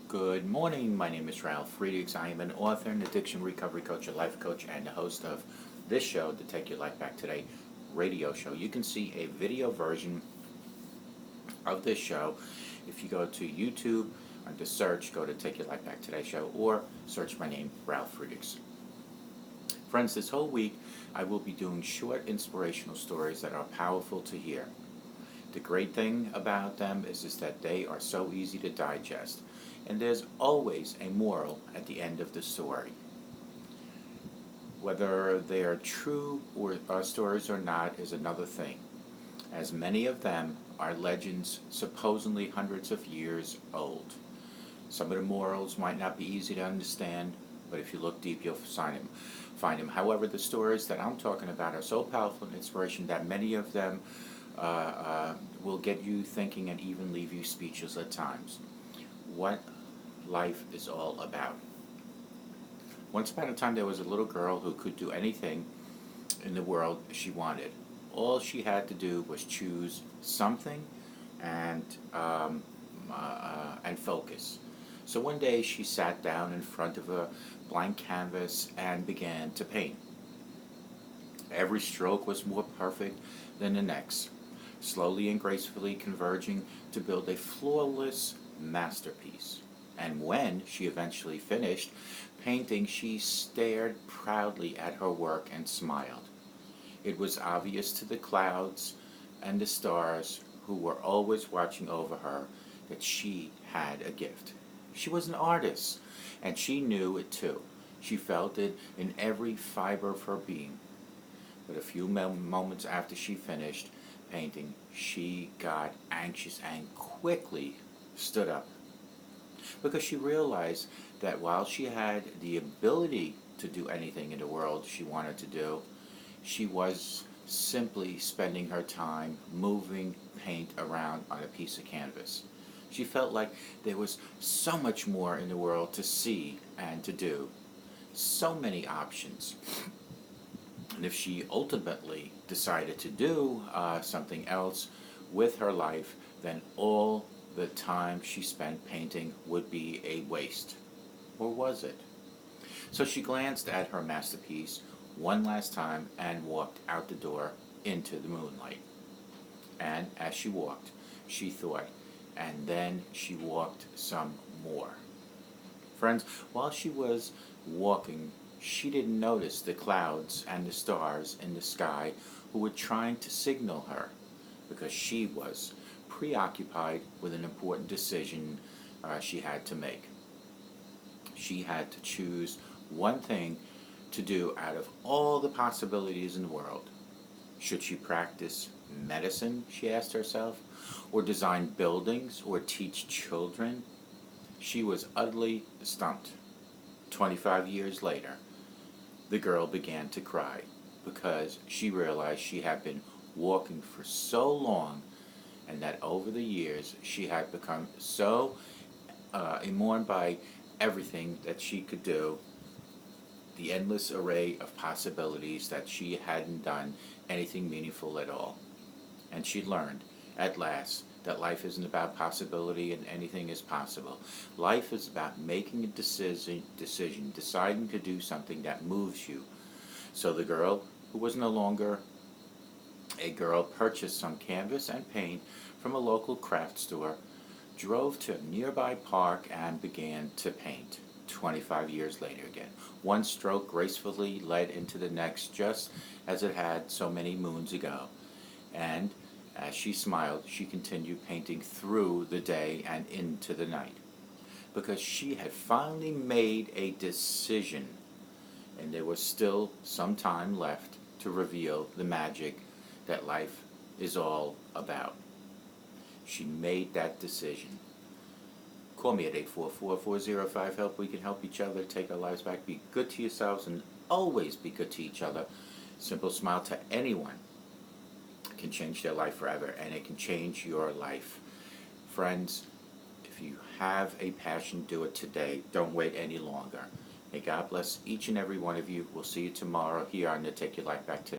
Good morning. My name is Ralf Friedrichs. I am an author, an addiction recovery coach, a life coach, and the host of this show, the Take Your Life Back Today radio show. You can see a video version of this show if you go to YouTube, under search, go to Take Your Life Back Today show, or search my name, Ralf Friedrichs. Friends, this whole week I will be doing short inspirational stories that are powerful to hear. The great thing about them is that they are so easy to digest, and there's always a moral at the end of the story. Whether they are true or stories or not is another thing, as many of them are legends supposedly hundreds of years old. Some of the morals might not be easy to understand, but if you look deep, you'll find them. However, the stories that I'm talking about are so powerful and inspiration that many of them will get you thinking and even leave you speechless at times. What life is all about. Once upon a time, there was a little girl who could do anything in the world she wanted. All she had to do was choose something and focus. So one day she sat down in front of a blank canvas and began to paint. Every stroke was more perfect than the next, slowly and gracefully converging to build a flawless masterpiece. And when she eventually finished painting, she stared proudly at her work and smiled. It was obvious to the clouds and the stars, who were always watching over her, that she had a gift. She was an artist, and she knew it too. She felt it in every fiber of her being. But a few moments after she finished painting, she got anxious and quickly stood up, because she realized that while she had the ability to do anything in the world she wanted to do, she was simply spending her time moving paint around on a piece of canvas. She felt like there was so much more in the world to see and to do, so many options. And if she ultimately decided to do something else with her life, then all the time she spent painting would be a waste. Or was it? So she glanced at her masterpiece one last time and walked out the door into the moonlight. And as she walked, she thought, and then she walked some more. Friends, while she was walking, she didn't notice the clouds and the stars in the sky who were trying to signal her, because she was preoccupied with an important decision she had to make. She had to choose one thing to do out of all the possibilities in the world. Should she practice medicine, she asked herself, or design buildings, or teach children? She was utterly stumped. 25 years later, the girl began to cry, because she realized she had been walking for so long, and that over the years she had become so enamored by everything that she could do, the endless array of possibilities, that she hadn't done anything meaningful at all. And she learned, at last, that life isn't about possibility and anything is possible. Life is about making a decision, deciding to do something that moves you. So the girl, who was no longer a girl, purchased some canvas and paint from a local craft store, drove to a nearby park, and began to paint. 25 years later again. One stroke gracefully led into the next, just as it had so many moons ago. And as she smiled, she continued painting through the day and into the night, because she had finally made a decision, and there was still some time left to reveal the magic that life is all about. She made that decision. Call me at 844-405-HELP. We can help each other take our lives back. Be good to yourselves and always be good to each other. Simple smile to anyone can change their life forever, and it can change your life. Friends, if you have a passion, do it today. Don't wait any longer. May God bless each and every one of you. We'll see you tomorrow here on the Take Your Life Back Today.